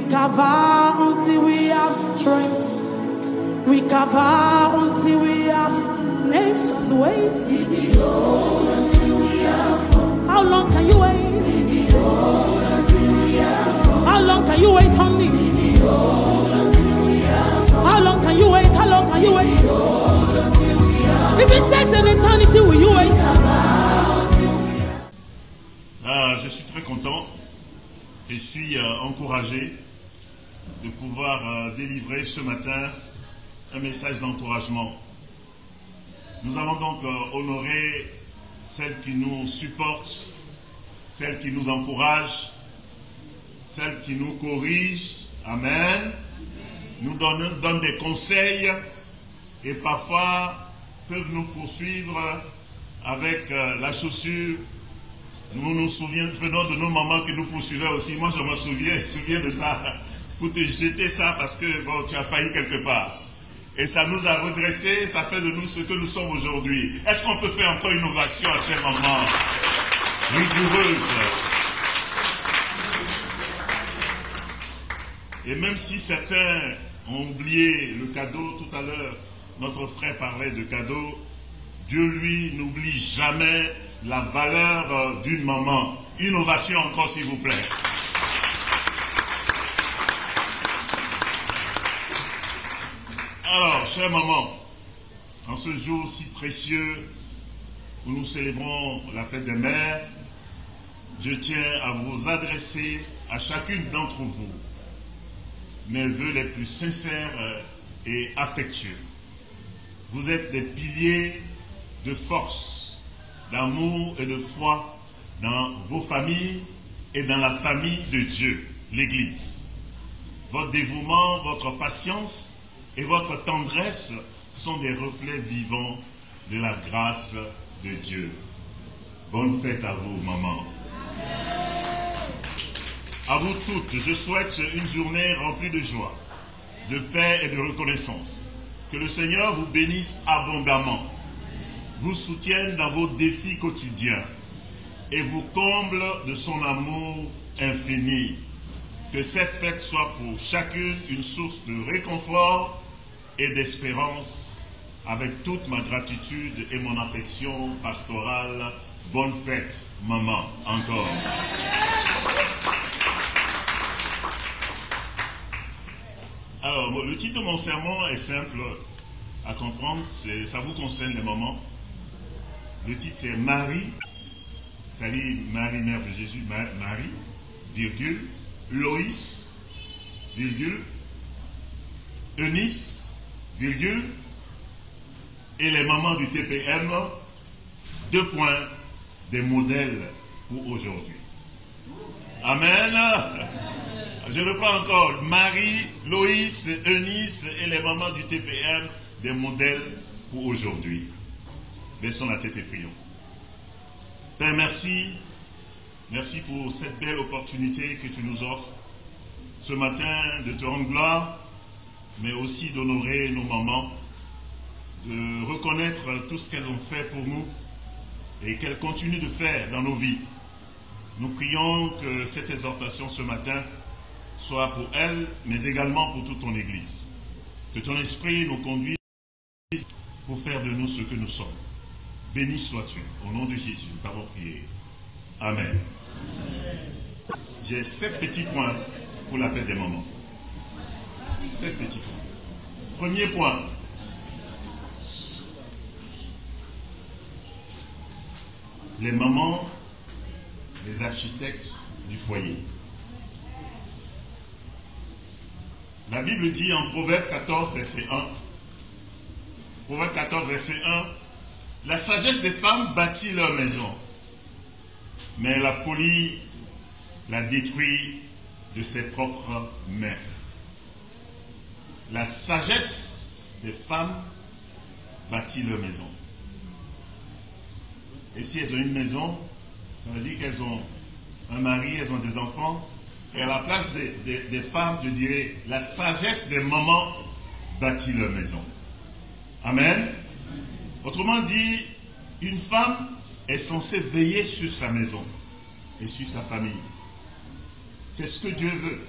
cover until we have strength. We cover until we have nations wait. We behold until we have hope. How long can you wait? We behold until we have hope. How long can you wait on me? We behold until we have hope. How long can you wait? How long can you wait? We behold until we have hope. If it takes an eternity, will you wait? Je suis très content et je suis encouragé de pouvoir délivrer ce matin un message d'encouragement. Nous allons donc honorer celles qui nous supportent, celles qui nous encouragent, celles qui nous corrigent. Amen. Nous donnent des conseils et parfois peuvent nous poursuivre avec la chaussure. Nous nous souvenons de nos mamans qui nous poursuivaient aussi. Moi, je me souviens de ça. Pour te jeter ça parce que bon, tu as failli quelque part. Et ça nous a redressés, ça fait de nous ce que nous sommes aujourd'hui. Est-ce qu'on peut faire encore une ovation à ces moments rigoureuses? Et même si certains ont oublié le cadeau, tout à l'heure, notre frère parlait de cadeau, Dieu, lui, n'oublie jamais la valeur d'une maman. Une ovation encore, s'il vous plaît. Alors, chère maman, en ce jour si précieux où nous célébrons la fête des mères, je tiens à vous adresser à chacune d'entre vous mes vœux les plus sincères et affectueux. Vous êtes des piliers de force, d'amour et de foi dans vos familles et dans la famille de Dieu, l'Église. Votre dévouement, votre patience et votre tendresse sont des reflets vivants de la grâce de Dieu. Bonne fête à vous, maman. À vous toutes, je souhaite une journée remplie de joie, de paix et de reconnaissance. Que le Seigneur vous bénisse abondamment, vous soutienne dans vos défis quotidiens et vous comble de son amour infini. Que cette fête soit pour chacune une source de réconfort et d'espérance. Avec toute ma gratitude et mon affection pastorale, bonne fête, maman, encore. Alors, le titre de mon sermon est simple à comprendre, ça vous concerne les mamans. Le titre c'est Marie, salut Marie, mère de Jésus, Marie, virgule, Loïs, virgule, Eunice, virgule, et les mamans du TPM, 2 points, des modèles pour aujourd'hui. Amen. Je reprends encore, Marie, Loïs, Eunice et les mamans du TPM, des modèles pour aujourd'hui. Baissons la tête et prions. Père, merci. Merci pour cette belle opportunité que tu nous offres ce matin de te rendre gloire, mais aussi d'honorer nos mamans, de reconnaître tout ce qu'elles ont fait pour nous et qu'elles continuent de faire dans nos vies. Nous prions que cette exhortation ce matin soit pour elles, mais également pour toute ton Église. Que ton esprit nous conduise pour faire de nous ce que nous sommes. Béni sois-tu, au nom de Jésus, nous t'avons prié. Amen. J'ai 7 petits points pour la fête des mamans. 7 petits points. Premier point. Les mamans, les architectes du foyer. La Bible dit en Proverbe 14, verset 1, Proverbe 14, verset 1, la sagesse des femmes bâtit leur maison, mais la folie la détruit de ses propres mains. La sagesse des femmes bâtit leur maison. Et si elles ont une maison, ça veut dire qu'elles ont un mari, elles ont des enfants. Et à la place des femmes, je dirais, la sagesse des mamans bâtit leur maison. Amen. Autrement dit, une femme est censée veiller sur sa maison et sur sa famille. C'est ce que Dieu veut.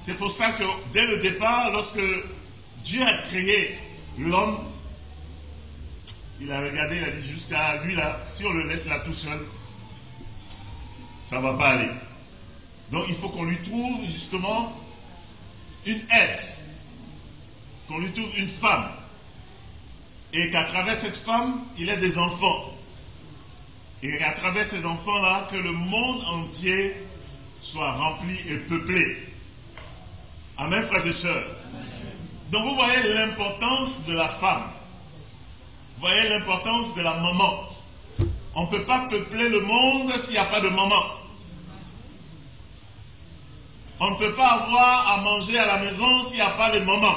C'est pour ça que dès le départ, lorsque Dieu a créé l'homme, il a regardé, il a dit jusqu'à lui là, si on le laisse là tout seul, ça ne va pas aller. Donc il faut qu'on lui trouve justement une aide, qu'on lui trouve une femme, et qu'à travers cette femme, il ait des enfants. Et à travers ces enfants-là, que le monde entier soit rempli et peuplé. Amen, frères et sœurs. Donc vous voyez l'importance de la femme. Vous voyez l'importance de la maman. On ne peut pas peupler le monde s'il n'y a pas de maman. On ne peut pas avoir à manger à la maison s'il n'y a pas de maman.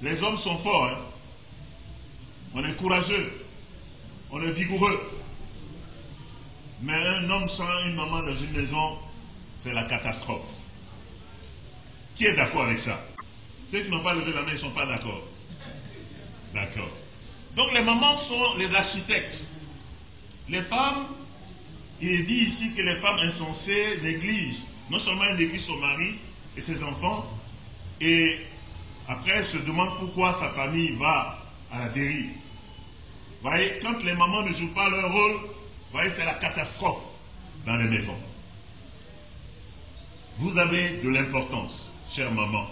Les hommes sont forts, hein? On est courageux, on est vigoureux. Mais un homme sans une maman dans une maison, c'est la catastrophe. Qui est d'accord avec ça? Ceux qui n'ont pas levé la main, ils ne sont pas d'accord. D'accord. Donc les mamans sont les architectes. Les femmes, il est dit ici que les femmes insensées négligent. Non seulement elles négligent son mari et ses enfants, et après elles se demandent pourquoi sa famille va à la dérive. Vous voyez, quand les mamans ne jouent pas leur rôle, vous voyez, c'est la catastrophe dans les maisons. Vous avez de l'importance, chère maman.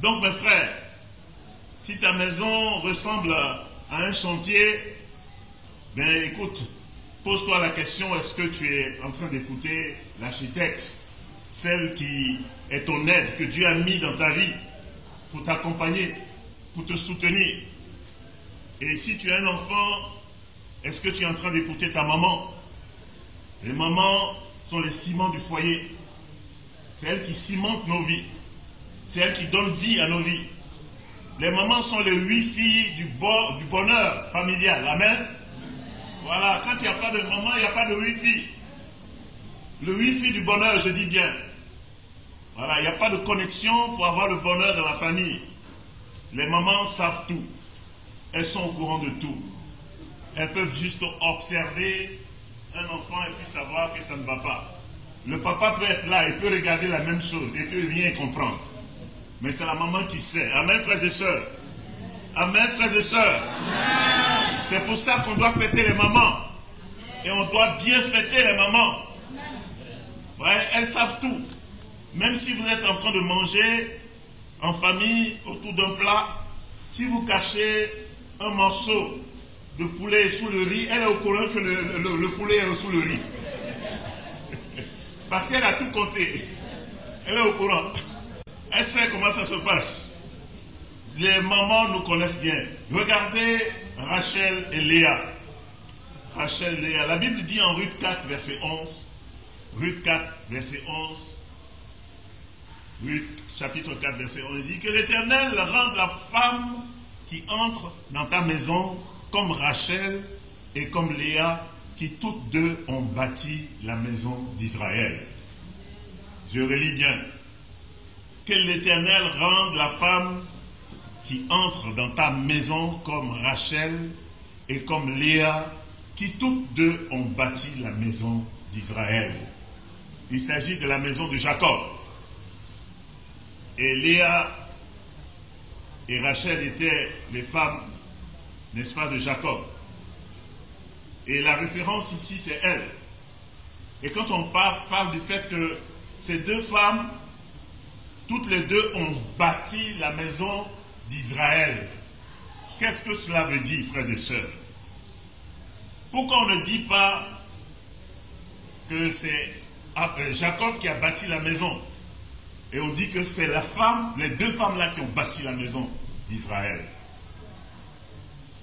Donc mes frères, si ta maison ressemble à un chantier, ben écoute, pose-toi la question, est-ce que tu es en train d'écouter l'architecte, celle qui est ton aide, que Dieu a mis dans ta vie, pour t'accompagner, pour te soutenir. Et si tu as un enfant, est-ce que tu es en train d'écouter ta maman? Les mamans sont les ciments du foyer. C'est elles qui cimentent nos vies. C'est elles qui donnent vie à nos vies. Les mamans sont les wifi du bonheur familial. Amen. Voilà, quand il n'y a pas de maman, il n'y a pas de wifi. Le wifi du bonheur, je dis bien. Voilà, il n'y a pas de connexion pour avoir le bonheur dans la famille. Les mamans savent tout. Elles sont au courant de tout. Elles peuvent juste observer un enfant et puis savoir que ça ne va pas. Le papa peut être là, il peut regarder la même chose et peut rien comprendre. Mais c'est la maman qui sait. Amen, frères et sœurs. Amen, frères et sœurs. C'est pour ça qu'on doit fêter les mamans. Et on doit bien fêter les mamans. Ouais, elles savent tout. Même si vous êtes en train de manger en famille autour d'un plat, si vous cachez un morceau de poulet sous le riz, elle est au courant que le poulet est sous le riz. Parce qu'elle a tout compté. Elle est au courant. Elle sait comment ça se passe. Les mamans nous connaissent bien. Regardez Rachel et Léa. Rachel et Léa. La Bible dit en Ruth 4, verset 11. Ruth 4, verset 11. Ruth, chapitre 4, verset 11. Il dit que l'Éternel rende la femme qui entre dans ta maison comme Rachel et comme Léa, qui toutes deux ont bâti la maison d'Israël. Je relis bien. Que l'Éternel rende la femme qui entre dans ta maison comme Rachel et comme Léa, qui toutes deux ont bâti la maison d'Israël. Il s'agit de la maison de Jacob. Et Léa et Rachel étaient les femmes, n'est-ce pas, de Jacob. Et la référence ici, c'est elle. Et quand on parle du fait que ces deux femmes, toutes les deux ont bâti la maison d'Israël. Qu'est-ce que cela veut dire, frères et sœurs? Pourquoi on ne dit pas que c'est Jacob qui a bâti la maison? Et on dit que c'est la femme, les deux femmes-là qui ont bâti la maison d'Israël.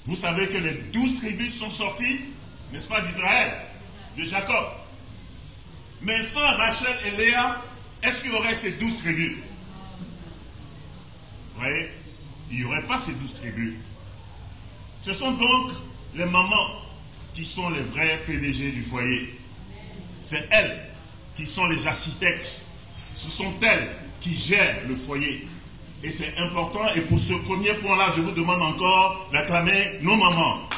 Vous savez que les 12 tribus sont sorties, n'est-ce pas, d'Israël, de Jacob. Mais sans Rachel et Léa, est-ce qu'il y aurait ces 12 tribus? Vous voyez, il n'y aurait pas ces 12 tribus. Ce sont donc les mamans qui sont les vrais PDG du foyer. C'est elles qui sont les architectes. Ce sont elles qui gèrent le foyer. Et c'est important. Et pour ce premier point-là, je vous demande encore d'acclamer nos mamans.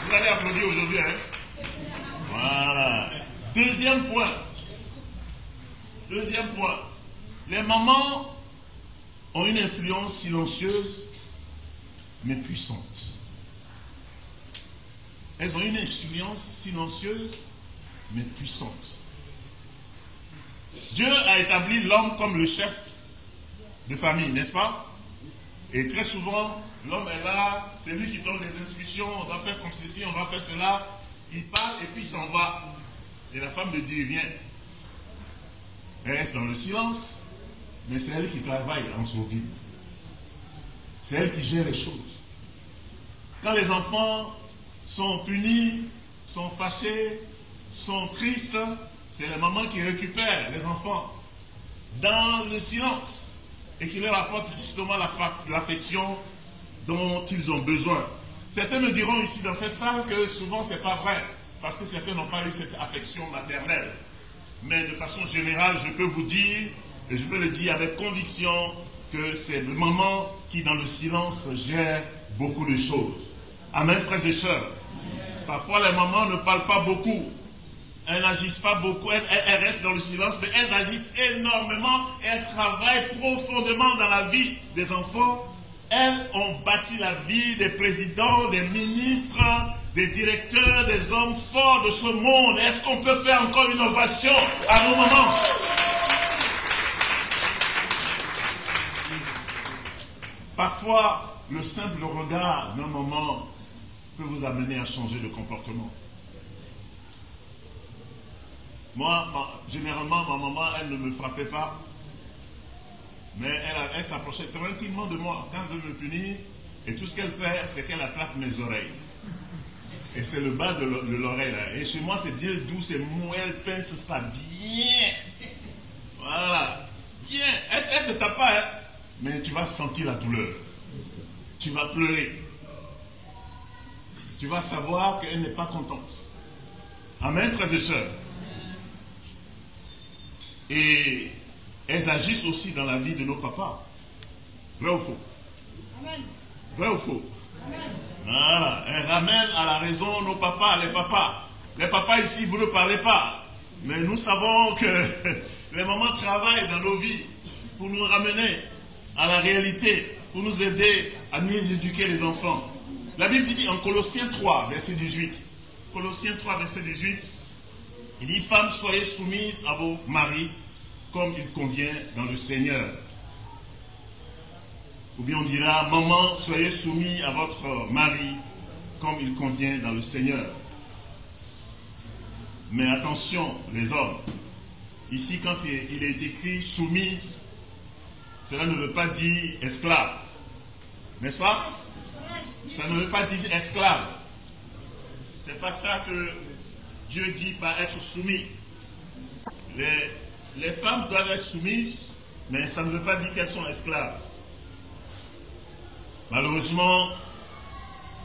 Vous allez applaudir aujourd'hui, hein? Voilà. Deuxième point. Les mamans ont une influence silencieuse mais puissante. Elles ont une influence silencieuse mais puissante. Dieu a établi l'homme comme le chef de famille, n'est-ce pas? Et très souvent, l'homme est là, c'est lui qui donne les instructions, on va faire comme ceci, on va faire cela. Il parle et puis il s'en va. Et la femme ne dit rien. Elle reste dans le silence, mais c'est elle qui travaille en sourdine. C'est elle qui gère les choses. Quand les enfants sont punis, sont fâchés, sont tristes, c'est la maman qui récupère les enfants dans le silence et qui leur apporte justement l'affection dont ils ont besoin. Certains me diront ici dans cette salle que souvent c'est pas vrai, parce que certains n'ont pas eu cette affection maternelle. Mais de façon générale, je peux vous dire, et je peux le dire avec conviction, que c'est le maman qui dans le silence gère beaucoup de choses. Amen, frères et sœurs. Parfois les mamans ne parlent pas beaucoup. Elles n'agissent pas beaucoup, elles restent dans le silence, mais elles agissent énormément et elles travaillent profondément dans la vie des enfants. Elles ont bâti la vie des présidents, des ministres, des directeurs, des hommes forts de ce monde. Est-ce qu'on peut faire encore une ovation à nos mamans? Parfois, le simple regard d'un maman peut vous amener à changer de comportement. Moi, généralement, ma maman, elle ne me frappait pas. Mais elle s'approchait tranquillement de moi quand elle veut me punir. Et tout ce qu'elle fait, c'est qu'elle attrape mes oreilles. Et c'est le bas de l'oreille. Et chez moi, c'est bien doux, c'est mou. Elle pince ça bien. Voilà. Bien. Elle ne tape pas, hein. Mais tu vas sentir la douleur. Tu vas pleurer. Tu vas savoir qu'elle n'est pas contente. Amen, frères et sœurs. Et elles agissent aussi dans la vie de nos papas. Vrai ou faux? Amen. Vrai ou faux? Amen. Voilà. Elles ramènent à la raison nos papas, les papas. Les papas ici, vous ne parlez pas. Mais nous savons que les mamans travaillent dans nos vies pour nous ramener à la réalité, pour nous aider à mieux éduquer les enfants. La Bible dit en Colossiens 3, verset 18. Colossiens 3, verset 18. Il dit, femmes, soyez soumises à vos maris comme il convient dans le Seigneur. Ou bien on dira, maman, soyez soumis à votre mari comme il convient dans le Seigneur. Mais attention, les hommes. Ici, quand il est écrit soumise, cela ne veut pas dire esclave. N'est-ce pas? Ça ne veut pas dire esclave. C'est pas ça que Dieu dit par être soumis. Les femmes doivent être soumises, mais ça ne veut pas dire qu'elles sont esclaves. Malheureusement,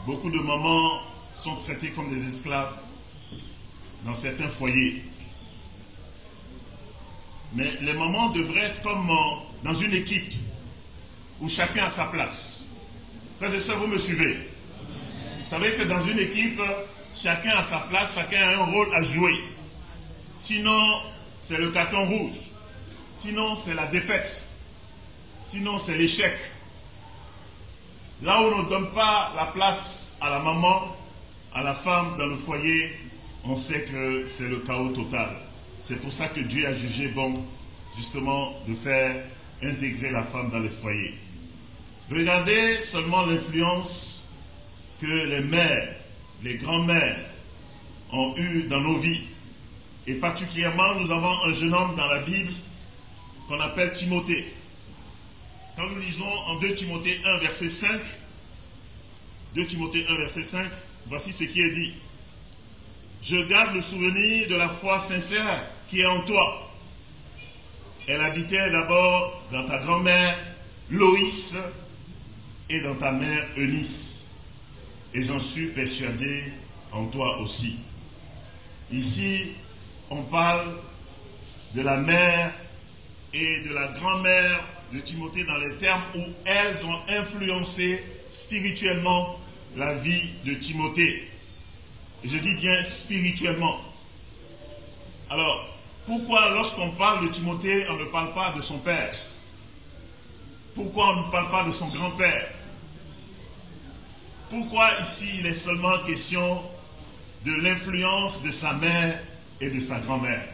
beaucoup de mamans sont traitées comme des esclaves dans certains foyers. Mais les mamans devraient être comme dans une équipe où chacun a sa place. Frères et sœurs, vous me suivez? Vous savez que dans une équipe, chacun a sa place, chacun a un rôle à jouer. Sinon, c'est le carton rouge. Sinon, c'est la défaite. Sinon, c'est l'échec. Là où on ne donne pas la place à la maman, à la femme dans le foyer, on sait que c'est le chaos total. C'est pour ça que Dieu a jugé bon, justement, de faire intégrer la femme dans le foyer. Regardez seulement l'influence que les mères, les grands-mères ont eue dans nos vies. Et particulièrement, nous avons un jeune homme dans la Bible qu'on appelle Timothée. Quand nous lisons en 2 Timothée 1, verset 5, 2 Timothée 1, verset 5, voici ce qui est dit. Je garde le souvenir de la foi sincère qui est en toi. Elle habitait d'abord dans ta grand-mère Loïs et dans ta mère Eunice. Et j'en suis persuadé en toi aussi. Ici, on parle de la mère et de la grand-mère de Timothée dans les termes où elles ont influencé spirituellement la vie de Timothée. Et je dis bien spirituellement. Alors, pourquoi lorsqu'on parle de Timothée, on ne parle pas de son père? Pourquoi on ne parle pas de son grand-père? Pourquoi ici il est seulement question de l'influence de sa mère et de sa grand-mère?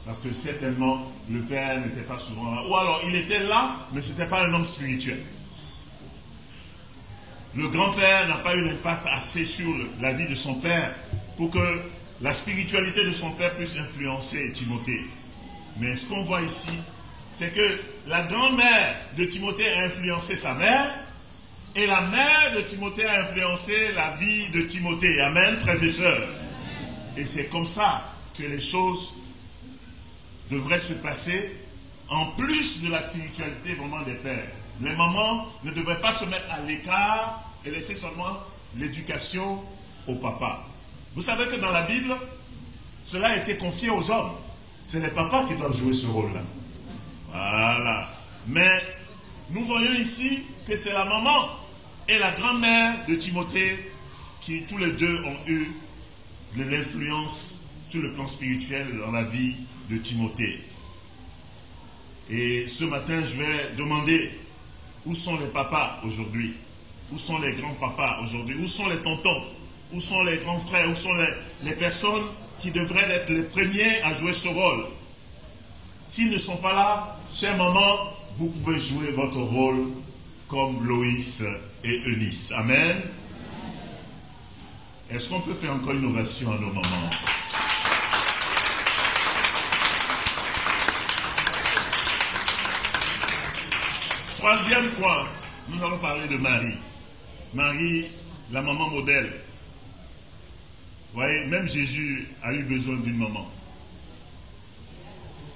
Parce que certainement le père n'était pas souvent là. Ou alors il était là, mais ce n'était pas un homme spirituel. Le grand-père n'a pas eu l'impact assez sur la vie de son père pour que la spiritualité de son père puisse influencer Timothée. Mais ce qu'on voit ici, c'est que la grand-mère de Timothée a influencé sa mère et la mère de Timothée a influencé la vie de Timothée. Amen, frères et sœurs. Et c'est comme ça que les choses devraient se passer en plus de la spiritualité vraiment des pères. Les mamans ne devraient pas se mettre à l'écart et laisser seulement l'éducation au papa. Vous savez que dans la Bible, cela a été confié aux hommes. C'est les papas qui doivent jouer ce rôle-là. Voilà. Mais nous voyons ici que c'est la maman et la grand-mère de Timothée qui tous les deux ont eu de l'influence sur le plan spirituel dans la vie de Timothée. Et ce matin, je vais demander où sont les papas aujourd'hui? Où sont les grands-papas aujourd'hui? Où sont les tontons? Où sont les grands frères? Où sont les personnes qui devraient être les premiers à jouer ce rôle? S'ils ne sont pas là, chère maman, vous pouvez jouer votre rôle comme Loïs et Eunice. Amen. Est-ce qu'on peut faire encore une ovation à nos mamans? Troisième point, nous allons parler de Marie. Marie, la maman modèle. Vous voyez, même Jésus a eu besoin d'une maman.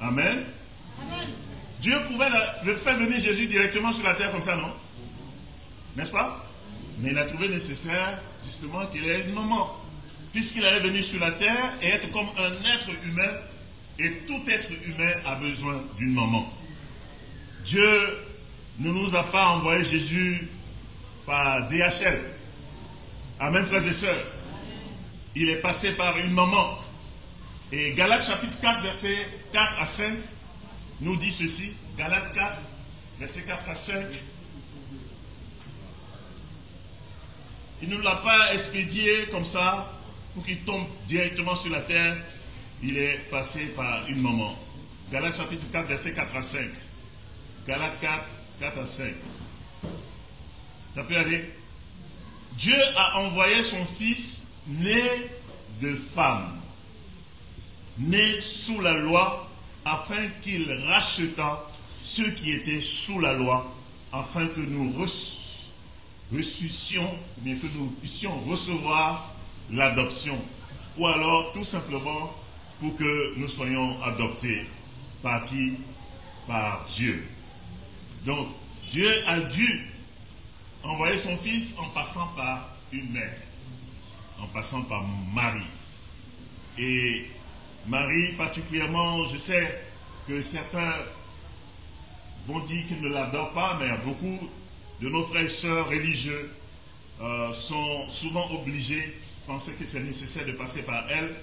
Amen. Amen. Dieu pouvait faire venir Jésus directement sur la terre comme ça, non? N'est-ce pas? Mais il a trouvé nécessaire, justement, qu'il ait une maman. Puisqu'il allait venir sur la terre et être comme un être humain, et tout être humain a besoin d'une maman. Dieu ne nous a pas envoyé Jésus par DHL. Amen, frères et sœurs. Il est passé par une maman. Et Galates chapitre 4, versets 4 à 5, nous dit ceci. Galates 4, versets 4 à 5. Il ne l'a pas expédié comme ça pour qu'il tombe directement sur la terre. Il est passé par une maman. Galates chapitre 4, versets 4 à 5. Galates 4, 4 à 5. Ça peut aller. Dieu a envoyé son fils né de femme, né sous la loi, afin qu'il rachetât ceux qui étaient sous la loi, afin que nous ressuscions, bien que nous puissions recevoir l'adoption. Ou alors, tout simplement, pour que nous soyons adoptés. Par qui? Par Dieu. Donc, Dieu a dû envoyer son fils en passant par une mère, en passant par Marie. Et Marie, particulièrement, je sais que certains vont dire qu'ils ne l'adorent pas, mais beaucoup de nos frères et sœurs religieux sont souvent obligés de penser que c'est nécessaire de passer par elle.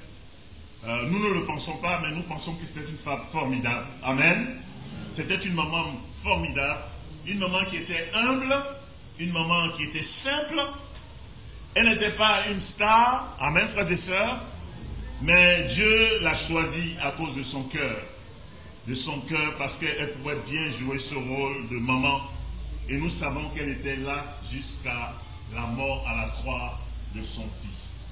Nous ne le pensons pas, mais nous pensons que c'était une femme formidable. Amen. C'était une maman formidable, une maman qui était humble, une maman qui était simple. Elle n'était pas une star, amen, frères et sœurs, mais Dieu l'a choisie à cause de son cœur. De son cœur, parce qu'elle pouvait bien jouer ce rôle de maman. Et nous savons qu'elle était là jusqu'à la mort à la croix de son fils.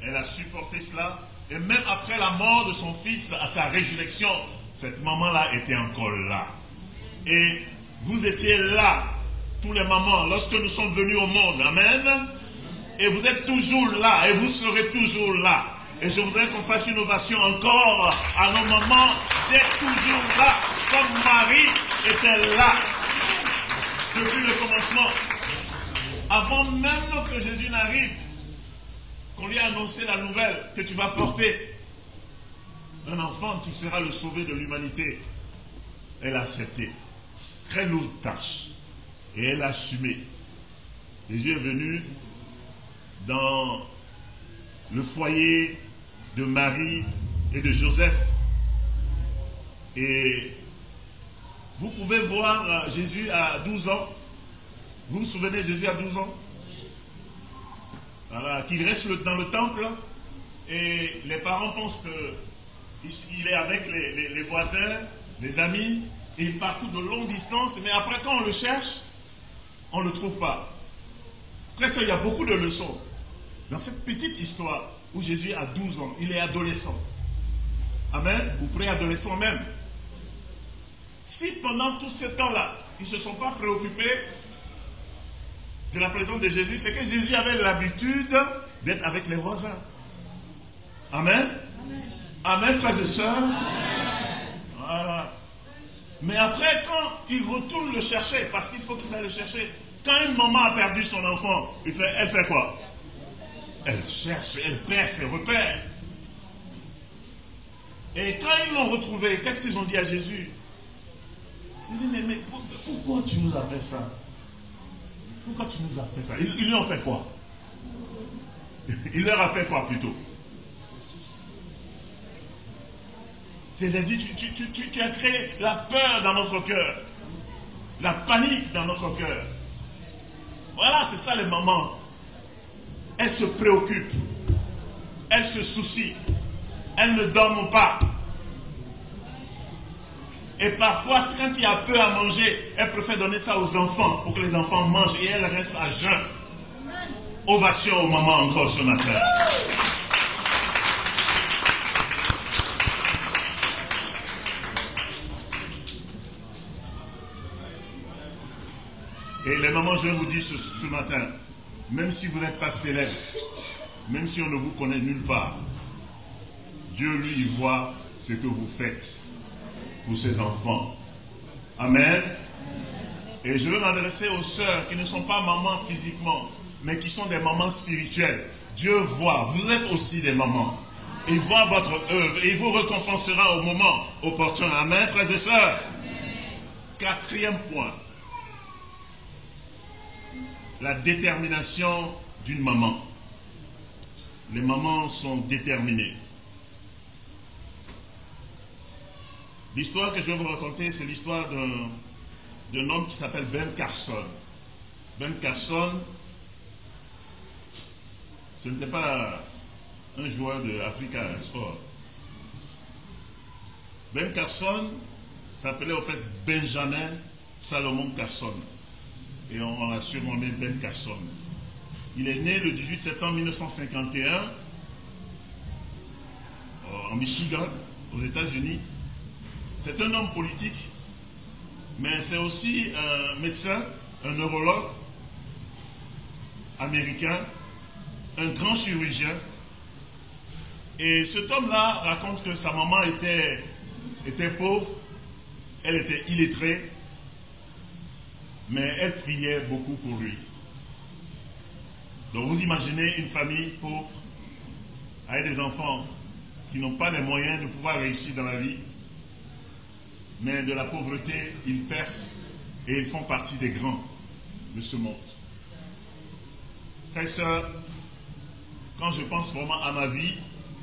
Elle a supporté cela. Et même après la mort de son fils, à sa résurrection, cette maman-là était encore là. Et vous étiez là, tous les mamans, lorsque nous sommes venus au monde. Amen. Et vous êtes toujours là, et vous serez toujours là. Et je voudrais qu'on fasse une ovation encore à nos mamans d'être toujours là, comme Marie était là, depuis le commencement. Avant même que Jésus n'arrive, qu'on lui a annoncé la nouvelle que tu vas porter un enfant qui sera le sauvé de l'humanité. Elle a accepté. Très lourde tâche. Et elle a assumé. Jésus est venu dans le foyer de Marie et de Joseph. Et vous pouvez voir Jésus à 12 ans. Vous vous souvenez, Jésus à 12 ans? Voilà, qu'il reste dans le temple et les parents pensent qu'il est avec les voisins, les amis, et il parcourt de longues distances, mais après quand on le cherche, on ne le trouve pas. Après ça, il y a beaucoup de leçons. Dans cette petite histoire où Jésus a 12 ans, il est adolescent. Amen, ou préadolescent même. Si pendant tout ce temps-là, ils ne se sont pas préoccupés de la présence de Jésus, c'est que Jésus avait l'habitude d'être avec les voisins. Amen. Amen, frères et sœurs. Amen. Voilà. Mais après, quand ils retournent le chercher, parce qu'il faut qu'ils aillent le chercher, quand une maman a perdu son enfant, elle fait quoi? Elle cherche, elle perd ses repères. Et quand ils l'ont retrouvé, qu'est-ce qu'ils ont dit à Jésus? Ils disent, mais pourquoi tu nous as fait ça? Pourquoi tu nous as fait ça? Ils lui ont fait quoi? Il leur a fait quoi plutôt? C'est-à-dire, tu as créé la peur dans notre cœur, la panique dans notre cœur. Voilà, c'est ça les mamans. Elles se préoccupent, elles se soucient, elles ne dorment pas. Et parfois, quand il y a peu à manger, elles préfèrent donner ça aux enfants pour que les enfants mangent et elles restent à jeun. Ovation aux mamans encore ce matin. Et les mamans, je vais vous dire ce matin, même si vous n'êtes pas célèbre, même si on ne vous connaît nulle part, Dieu, lui, voit ce que vous faites pour ses enfants. Amen. Et je veux m'adresser aux sœurs qui ne sont pas mamans physiquement, mais qui sont des mamans spirituelles. Dieu voit, vous êtes aussi des mamans. Il voit votre œuvre et il vous récompensera au moment opportun. Amen, frères et sœurs. Quatrième point. La détermination d'une maman. Les mamans sont déterminées. L'histoire que je vais vous raconter, c'est l'histoire d'un homme qui s'appelle Ben Carson. Ben Carson, ce n'était pas un joueur de Africa Sport. Ben Carson s'appelait au fait Benjamin Salomon Carson. Et on l'a surnommé Ben Carson. Il est né le 18 septembre 1951 en Michigan, aux États-Unis. C'est un homme politique, mais c'est aussi un médecin, un neurologue américain, un grand chirurgien. Et cet homme-là raconte que sa maman était pauvre, elle était illettrée, mais elle priait beaucoup pour lui. Donc vous imaginez une famille pauvre, avec des enfants qui n'ont pas les moyens de pouvoir réussir dans la vie, mais de la pauvreté, ils percent et ils font partie des grands de ce monde. Frères et sœurs, quand je pense vraiment à ma vie,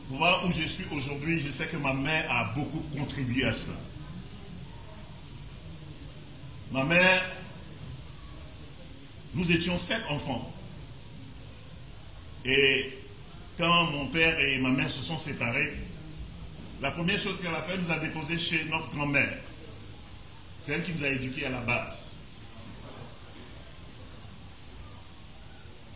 pour voir où je suis aujourd'hui, je sais que ma mère a beaucoup contribué à cela. Ma mère, nous étions 7 enfants. Et quand mon père et ma mère se sont séparés, la première chose qu'elle a fait, elle nous a déposés chez notre grand-mère. C'est elle qui nous a éduqués à la base.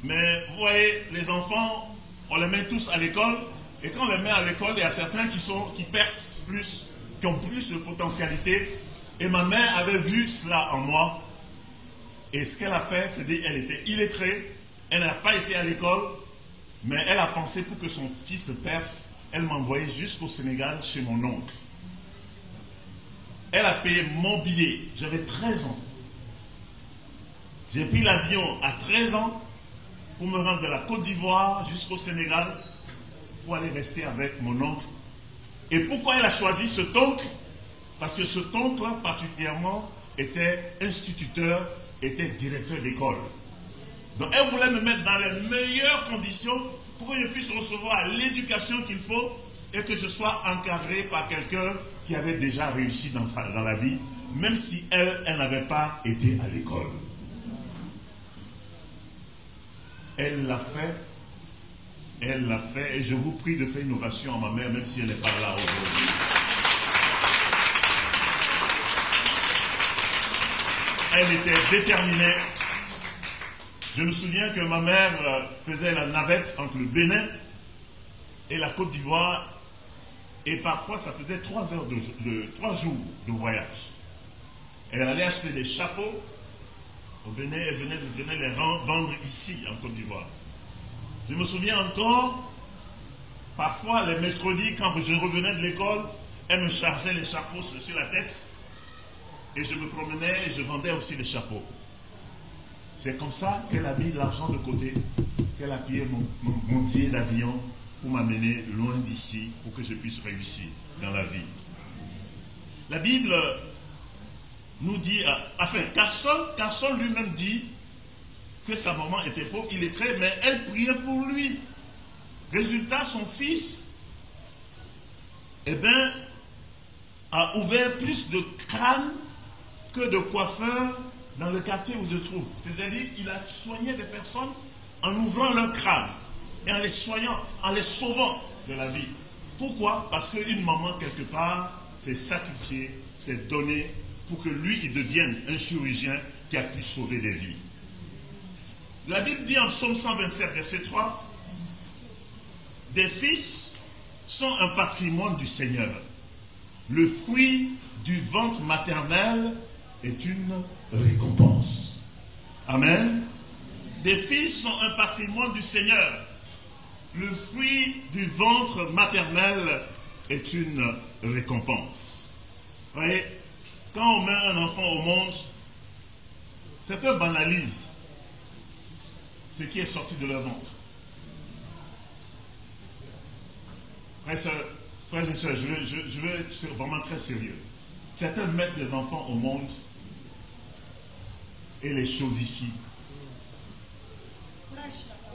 Mais vous voyez, les enfants, on les met tous à l'école. Et quand on les met à l'école, il y a certains qui percent plus, qui ont plus de potentialité. Et ma mère avait vu cela en moi. Et ce qu'elle a fait, c'est qu'elle était illettrée. Elle n'a pas été à l'école. Mais elle a pensé pour que son fils perce, elle m'a envoyé jusqu'au Sénégal chez mon oncle. Elle a payé mon billet. J'avais 13 ans. J'ai pris l'avion à 13 ans pour me rendre de la Côte d'Ivoire jusqu'au Sénégal pour aller rester avec mon oncle. Et pourquoi elle a choisi cet oncle? Parce que cet oncle particulièrement était instituteur, était directeur d'école. Donc elle voulait me mettre dans les meilleures conditions pour que je puisse recevoir l'éducation qu'il faut et que je sois encadré par quelqu'un qui avait déjà réussi dans la vie, même si elle n'avait pas été à l'école. Elle l'a fait, et je vous prie de faire une ovation à ma mère, même si elle n'est pas là aujourd'hui. Elle était déterminée. Je me souviens que ma mère faisait la navette entre le Bénin et la Côte d'Ivoire, et parfois ça faisait 3 jours de voyage. Elle allait acheter des chapeaux au Bénin, elle venait les vendre ici en Côte d'Ivoire. Je me souviens encore, parfois les mercredis, quand je revenais de l'école, elle me chargeait les chapeaux sur la tête, et je me promenais et je vendais aussi les chapeaux. C'est comme ça qu'elle a mis l'argent de côté, qu'elle a payé mon billet d'avion pour m'amener loin d'ici, pour que je puisse réussir dans la vie. La Bible nous dit, enfin, Carson lui-même dit que sa maman était pauvre, il est très, mais elle priait pour lui. Résultat, son fils, a ouvert plus de crânes que de coiffeurs dans le quartier où je trouve. C'est-à-dire, il a soigné des personnes en ouvrant leur crâne et en les soignant, en les sauvant de la vie. Pourquoi? Parce qu'une maman, quelque part, s'est sacrifiée, s'est donnée pour que lui, il devienne un chirurgien qui a pu sauver des vies. La Bible dit en Psaume 127, verset 3, « Des fils sont un patrimoine du Seigneur. Le fruit du ventre maternel est une récompense. » Amen. Des fils sont un patrimoine du Seigneur. Le fruit du ventre maternel est une récompense. Vous voyez, quand on met un enfant au monde, certains banalisent ce qui est sorti de leur ventre. Frères et sœurs, je veux être vraiment très sérieux. Certains mettent des enfants au monde et les chosifient.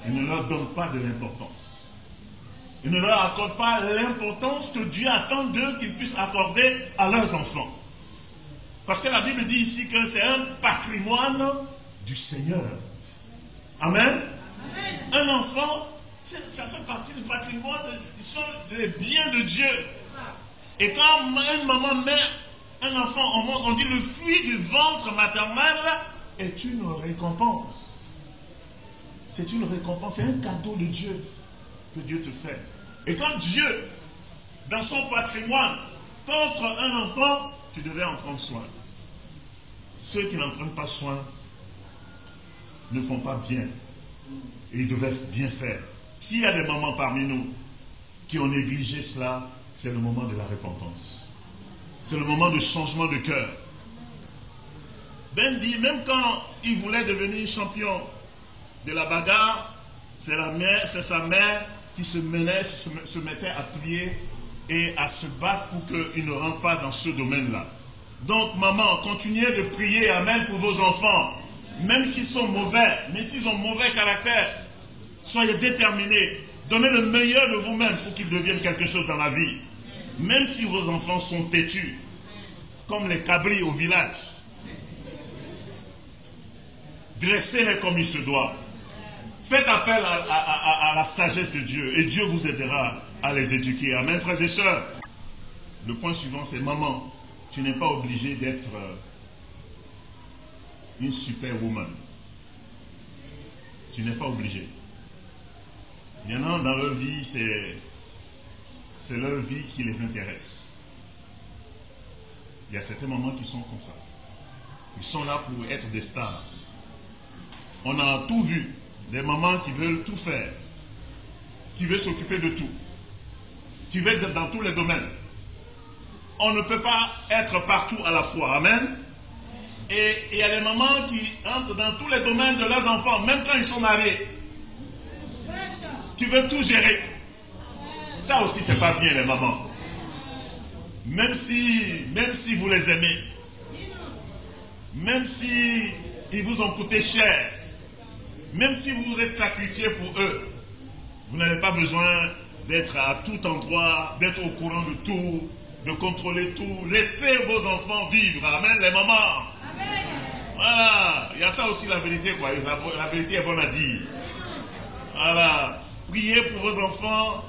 Ils ne leur donnent pas de l'importance. Ils ne leur accordent pas l'importance que Dieu attend d'eux qu'ils puissent accorder à leurs enfants. Parce que la Bible dit ici que c'est un patrimoine du Seigneur. Amen. Amen. Un enfant, ça fait partie du patrimoine, ils sont des biens de Dieu. Et quand une maman met un enfant au monde, on dit le fruit du ventre maternel est une récompense. C'est une récompense, c'est un cadeau de Dieu que Dieu te fait. Et quand Dieu, dans son patrimoine, t'offre un enfant, tu devais en prendre soin. Ceux qui n'en prennent pas soin ne font pas bien. Et ils devaient bien faire. S'il y a des mamans parmi nous qui ont négligé cela, c'est le moment de la repentance. C'est le moment de changement de cœur. Ben dit, même quand il voulait devenir champion de la bagarre, c'est sa mère qui se mettait à prier et à se battre pour qu'il ne rentre pas dans ce domaine-là. Donc, maman, continuez de prier, amen, pour vos enfants. Même s'ils sont mauvais, mais s'ils ont mauvais caractère, soyez déterminés. Donnez le meilleur de vous-même pour qu'ils deviennent quelque chose dans la vie. Même si vos enfants sont têtus, comme les cabris au village. Dressez-les comme il se doit. Faites appel à la sagesse de Dieu et Dieu vous aidera à les éduquer. Amen, frères et sœurs. Le point suivant, c'est maman, tu n'es pas obligé d'être une superwoman. Tu n'es pas obligé. Il y en a dans leur vie, c'est leur vie qui les intéresse. Il y a certaines mamans qui sont comme ça. Ils sont là pour être des stars. On a tout vu. Des mamans qui veulent tout faire. Qui veulent s'occuper de tout. Qui veulent être dans tous les domaines. On ne peut pas être partout à la fois. Amen. Et il y a des mamans qui entrent dans tous les domaines de leurs enfants, même quand ils sont mariés. Tu veux tout gérer. Ça aussi, c'est pas bien, les mamans. Même si vous les aimez. Même si ils vous ont coûté cher. Même si vous vous êtes sacrifié pour eux. Vous n'avez pas besoin d'être à tout endroit, d'être au courant de tout, de contrôler tout. Laissez vos enfants vivre. Amen, les mamans. Amen. Voilà, il y a ça aussi la vérité, quoi. La vérité est bonne à dire. Voilà, priez pour vos enfants.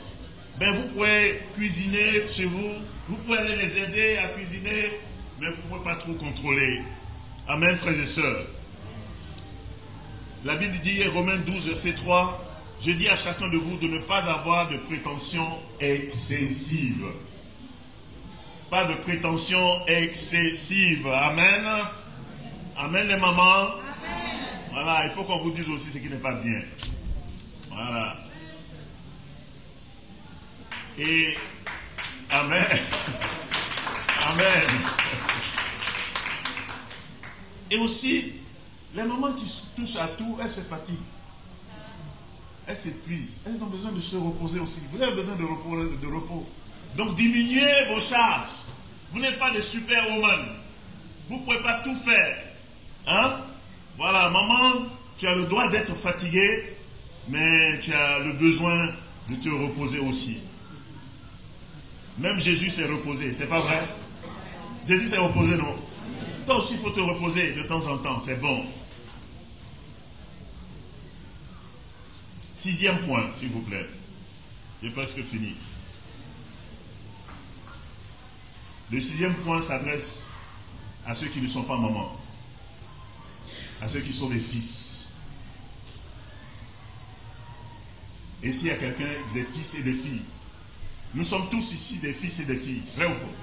Ben, vous pouvez cuisiner chez vous, vous pouvez aller les aider à cuisiner, mais vous ne pouvez pas trop contrôler. Amen, frères et sœurs. La Bible dit, Romains 12, verset 3, je dis à chacun de vous de ne pas avoir de prétention excessive. Pas de prétention excessive. Amen. Amen, les mamans. Amen. Voilà, il faut qu'on vous dise aussi ce qui n'est pas bien. Voilà. Et Amen. Amen. Et aussi, les mamans qui touchent à tout, elles se fatiguent. Elles s'épuisent. Elles ont besoin de se reposer aussi. Vous avez besoin de repos. Donc diminuez vos charges. Vous n'êtes pas des superwoman. Vous ne pouvez pas tout faire. Hein? Voilà, maman, tu as le droit d'être fatiguée, mais tu as le besoin de te reposer aussi. Même Jésus s'est reposé, c'est pas vrai? Jésus s'est reposé, non? Toi aussi, il faut te reposer de temps en temps, c'est bon. 6e point, s'il vous plaît. J'ai presque fini. Le 6e point s'adresse à ceux qui ne sont pas mamans, à ceux qui sont des fils. Et s'il y a quelqu'un, des fils et des filles. Nous sommes tous ici des fils et des filles. Vrai ou faux?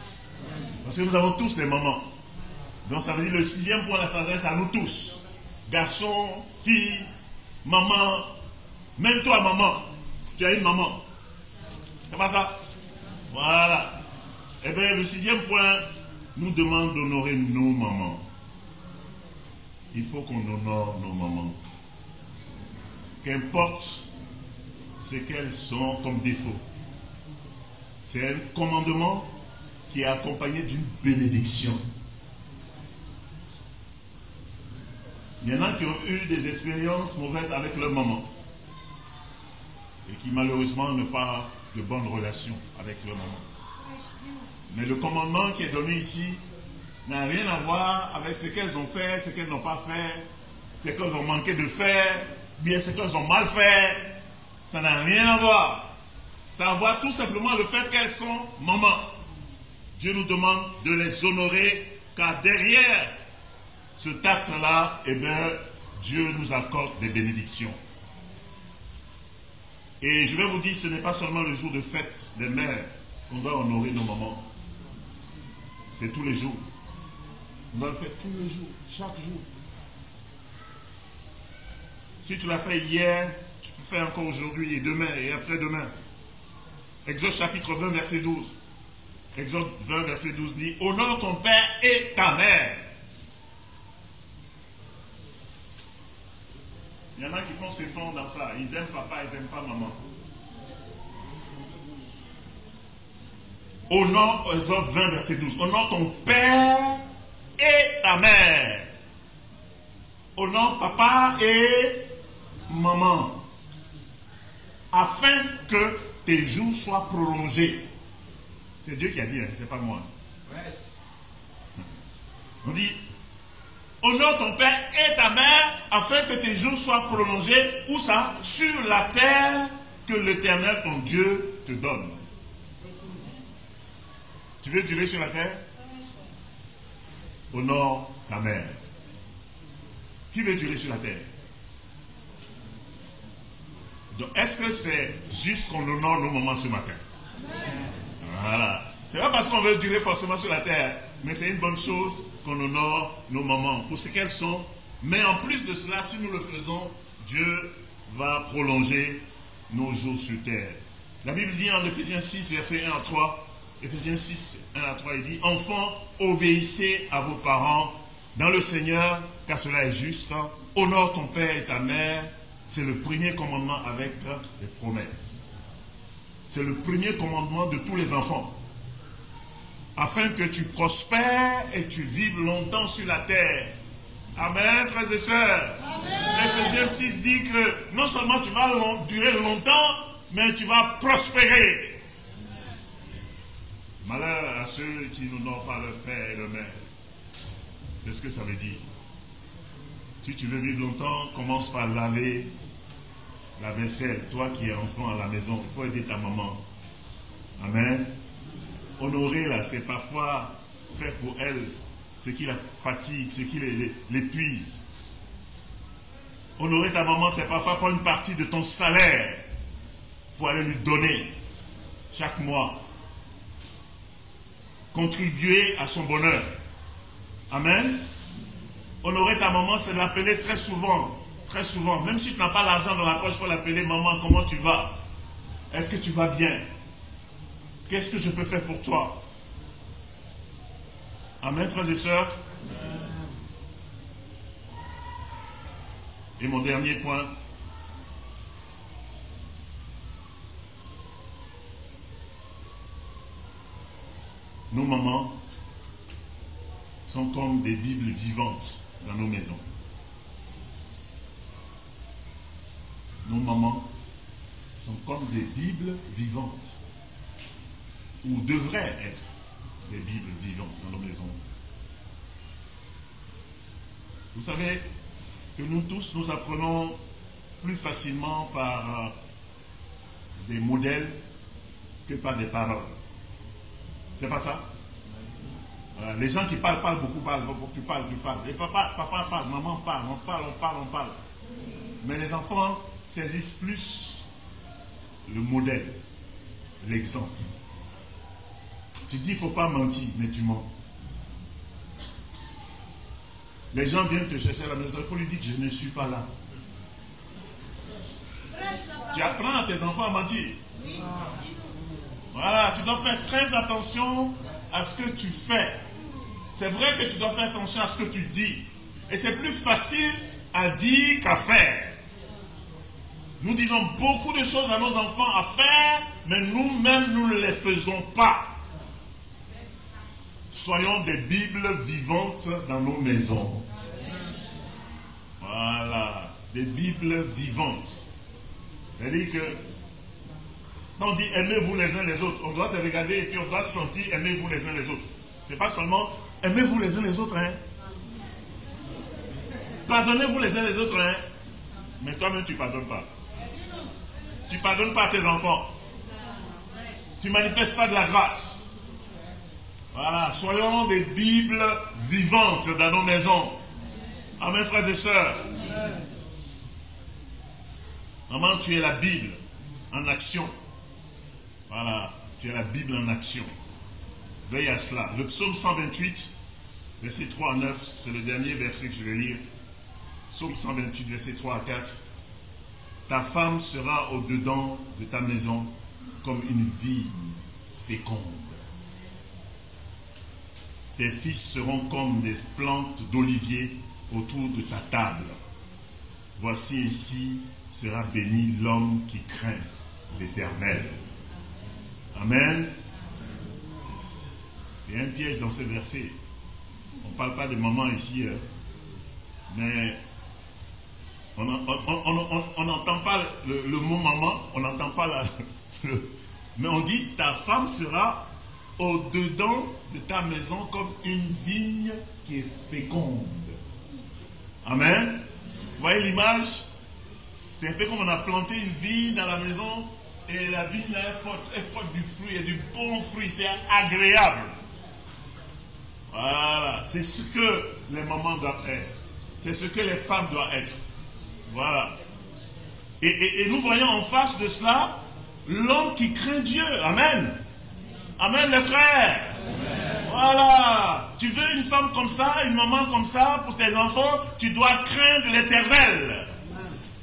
Parce que nous avons tous des mamans. Donc ça veut dire le 6e point s'adresse à nous tous. Garçons, filles, maman. Même toi, maman. Tu as une maman. C'est pas ça? Voilà. Eh bien, le 6e point nous demande d'honorer nos mamans. Il faut qu'on honore nos mamans. Qu'importe ce qu'elles sont comme défaut. C'est un commandement qui est accompagné d'une bénédiction. Il y en a qui ont eu des expériences mauvaises avec leur maman et qui malheureusement n'ont pas de bonnes relations avec leur maman. Mais le commandement qui est donné ici n'a rien à voir avec ce qu'elles ont fait, ce qu'elles n'ont pas fait, ce qu'elles ont manqué de faire, bien ce qu'elles ont mal fait. Ça n'a rien à voir. Ça a à voir tout simplement le fait qu'elles sont mamans. Dieu nous demande de les honorer, car derrière cet acte-là, eh bien, Dieu nous accorde des bénédictions. Et je vais vous dire, ce n'est pas seulement le jour de fête des mères qu'on doit honorer nos mamans. C'est tous les jours. On doit le faire tous les jours, chaque jour. Si tu l'as fait hier, tu peux faire encore aujourd'hui et demain et après-demain. Exode chapitre 20, verset 12. Exode 20, verset 12 dit, honore ton père et ta mère. Il y en a qui font ses fonds dans ça. Ils aiment papa, ils n'aiment pas maman. Honore, Exode 20, verset 12. Honore ton père et ta mère. Honore papa et maman. Afin que tes jours soient prolongés. C'est Dieu qui a dit, hein, c'est pas moi. On dit, honore ton père et ta mère afin que tes jours soient prolongés. Où ça? Sur la terre que l'Éternel, ton Dieu, te donne. Tu veux durer sur la terre? Honore ta mère. Qui veut durer sur la terre? Donc, est-ce que c'est juste qu'on honore nos mamans ce matin? Voilà. C'est pas parce qu'on veut durer forcément sur la terre, mais c'est une bonne chose qu'on honore nos mamans pour ce qu'elles sont. Mais en plus de cela, si nous le faisons, Dieu va prolonger nos jours sur terre. La Bible dit en Éphésiens 6, verset 1 à 3, Éphésiens 6, 1 à 3, il dit, enfants, obéissez à vos parents dans le Seigneur, car cela est juste. Honore ton père et ta mère. C'est le premier commandement avec les promesses. C'est le premier commandement de tous les enfants. Afin que tu prospères et tu vives longtemps sur la terre. Amen, frères et sœurs. Éphésiens 6 dit que non seulement tu vas durer longtemps, mais tu vas prospérer. Malheur à ceux qui n'honorent pas leur père et leur mère. C'est ce que ça veut dire. Si tu veux vivre longtemps, commence par laver la vaisselle. Toi qui es enfant à la maison, il faut aider ta maman. Amen. Honorer là, c'est parfois faire pour elle ce qui la fatigue, ce qui l'épuise. Honorer ta maman, c'est parfois prendre une partie de ton salaire pour aller lui donner chaque mois. Contribuer à son bonheur. Amen. Honorer ta maman, c'est l'appeler très souvent. Très souvent. Même si tu n'as pas l'argent dans la poche, il faut l'appeler. Maman, comment tu vas? Est-ce que tu vas bien? Qu'est-ce que je peux faire pour toi? Amen, frères et sœurs. Et mon dernier point. Nos mamans sont comme des Bibles vivantes dans nos maisons. Nos mamans sont comme des Bibles vivantes, ou devraient être des Bibles vivantes dans nos maisons. Vous savez que nous tous, nous apprenons plus facilement par des modèles que par des paroles. C'est pas ça? Les gens qui parlent beaucoup, tu parles. Et papa parle, maman parle, on parle. Mais les enfants saisissent plus le modèle, l'exemple. Tu dis, il ne faut pas mentir, mais tu mens. Les gens viennent te chercher à la maison, il faut lui dire que je ne suis pas là. Tu apprends à tes enfants à mentir. Voilà, tu dois faire très attention à ce que tu fais. C'est vrai que tu dois faire attention à ce que tu dis. Et c'est plus facile à dire qu'à faire. Nous disons beaucoup de choses à nos enfants à faire, mais nous-mêmes, nous ne les faisons pas. Soyons des Bibles vivantes dans nos maisons. Voilà, des Bibles vivantes. C'est-à-dire que quand on dit aimez-vous les uns les autres, on doit te regarder et puis on doit sentir aimez-vous les uns les autres. C'est pas seulement aimez-vous les uns les autres, hein. Pardonnez-vous les uns les autres, hein. Mais toi-même tu ne pardonnes pas. Tu ne pardonnes pas à tes enfants. Tu ne manifestes pas de la grâce. Voilà, soyons des Bibles vivantes dans nos maisons. Amen, frères et sœurs. Maman, tu es la Bible en action. Voilà, tu es la Bible en action. Veille à cela. Le psaume 128, verset 3 à 9, c'est le dernier verset que je vais lire. Psaume 128, verset 3 à 4. Ta femme sera au-dedans de ta maison comme une vigne féconde. Tes fils seront comme des plantes d'olivier autour de ta table. Voici ici sera béni l'homme qui craint l'Éternel. Amen. Il y a un piège dans ce verset. On ne parle pas de maman ici, mais on n'entend pas le mot maman, on n'entend pas mais on dit ta femme sera au-dedans de ta maison comme une vigne qui est féconde. Amen. Vous voyez l'image? C'est un peu comme on a planté une vigne dans la maison et la vigne là, elle porte du fruit, et du bon fruit, c'est agréable. Voilà, c'est ce que les mamans doivent être. C'est ce que les femmes doivent être. Voilà. Et nous voyons en face de cela l'homme qui craint Dieu. Amen. Amen, les frères. Amen. Voilà. Tu veux une femme comme ça, une maman comme ça pour tes enfants, tu dois craindre l'Éternel.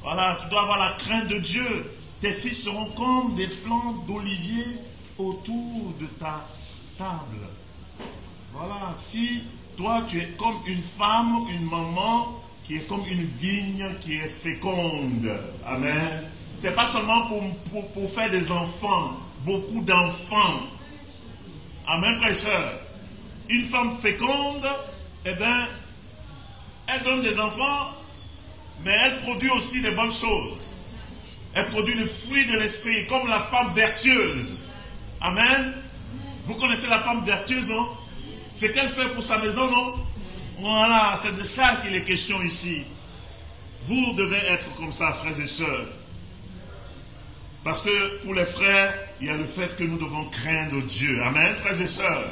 Voilà, tu dois avoir la crainte de Dieu. Tes fils seront comme des plantes d'olivier autour de ta table. Voilà, si toi tu es comme une femme, une maman qui est comme une vigne qui est féconde. Amen. C'est pas seulement pour faire des enfants, beaucoup d'enfants. Amen, frères et sœurs. Une femme féconde, eh bien, elle donne des enfants, mais elle produit aussi des bonnes choses. Elle produit le fruit de l'esprit, comme la femme vertueuse. Amen. Vous connaissez la femme vertueuse, non? Ce qu'elle fait pour sa maison, non? Voilà, c'est de ça qu'il est question ici. Vous devez être comme ça, frères et sœurs. Parce que pour les frères, il y a le fait que nous devons craindre Dieu. Amen, frères et sœurs.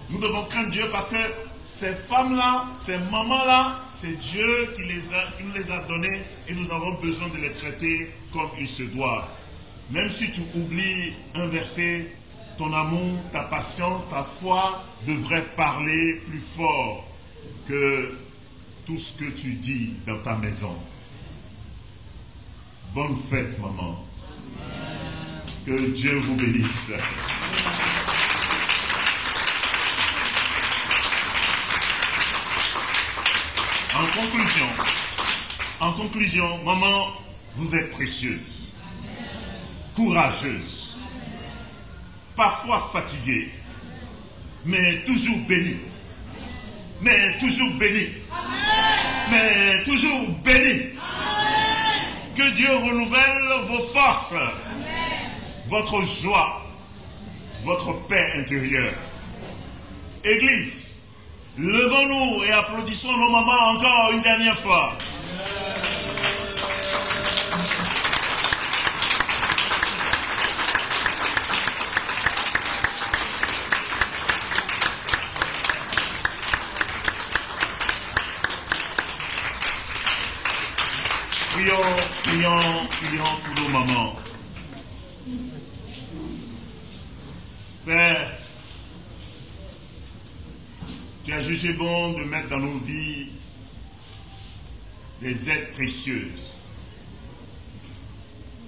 Nous devons craindre Dieu parce que ces femmes-là, ces mamans-là, c'est Dieu qui nous les a données et nous avons besoin de les traiter comme il se doit. Même si tu oublies un verset, ton amour, ta patience, ta foi devrait parler plus fort que tout ce que tu dis dans ta maison. Bonne fête, maman. Que Dieu vous bénisse. En conclusion, maman, vous êtes précieuse, courageuse, parfois fatiguée, mais toujours bénie. Mais toujours bénie. Mais toujours bénie. Que Dieu renouvelle vos forces, votre joie, votre paix intérieure. Église, levons-nous et applaudissons nos mamans encore une dernière fois. Prions pour nos mamans. Père, tu as jugé bon de mettre dans nos vies des aides précieuses.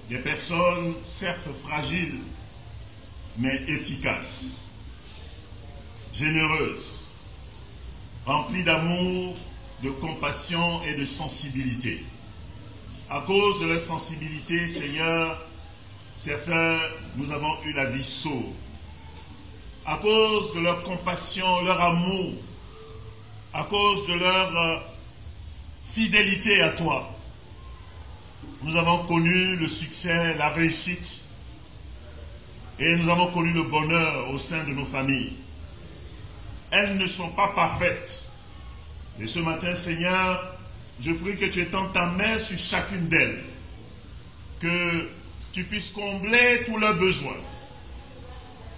Des personnes certes fragiles, mais efficaces, généreuses, remplies d'amour, de compassion et de sensibilité. À cause de leur sensibilité, Seigneur, certains, nous avons eu la vie sauve. À cause de leur compassion, leur amour, à cause de leur fidélité à toi, nous avons connu le succès, la réussite, et nous avons connu le bonheur au sein de nos familles. Elles ne sont pas parfaites. Et ce matin, Seigneur, je prie que tu étendes ta main sur chacune d'elles, que tu puisses combler tous leurs besoins,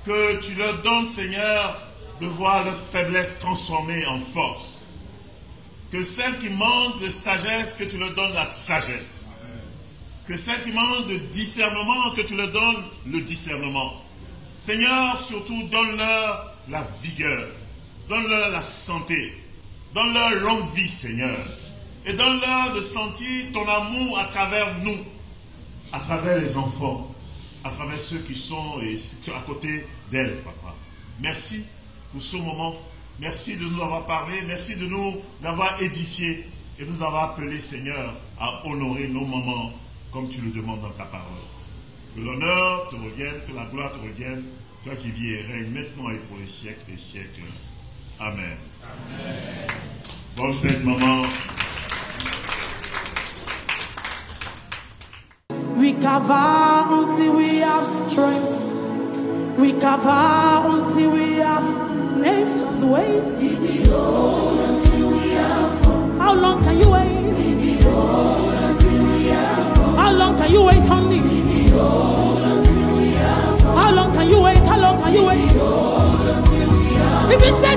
que tu leur donnes, Seigneur, de voir leur faiblesse transformée en force, que celles qui manquent de sagesse, que tu leur donnes la sagesse, que celles qui manquent de discernement, que tu leur donnes le discernement. Seigneur, surtout donne-leur la vigueur, donne-leur la santé, donne-leur longue vie, Seigneur. Et donne-leur de sentir ton amour à travers nous, à travers les enfants, à travers ceux qui sont à côté d'elles, papa. Merci pour ce moment. Merci de nous avoir parlé. Merci de nous avoir édifiés et nous avoir appelés, Seigneur, à honorer nos mamans comme tu le demandes dans ta parole. Que l'honneur te revienne, que la gloire te revienne, toi qui vis et règnes maintenant et pour les siècles des siècles. Amen. Amen. Bonne fête, maman. We cover until we have strength. We cover until we have nations wait. Until we have hope. How long can you wait? Until we have hope. How long can you wait on me? Until we have hope. How long can you wait? How long can you wait? Until we have hope.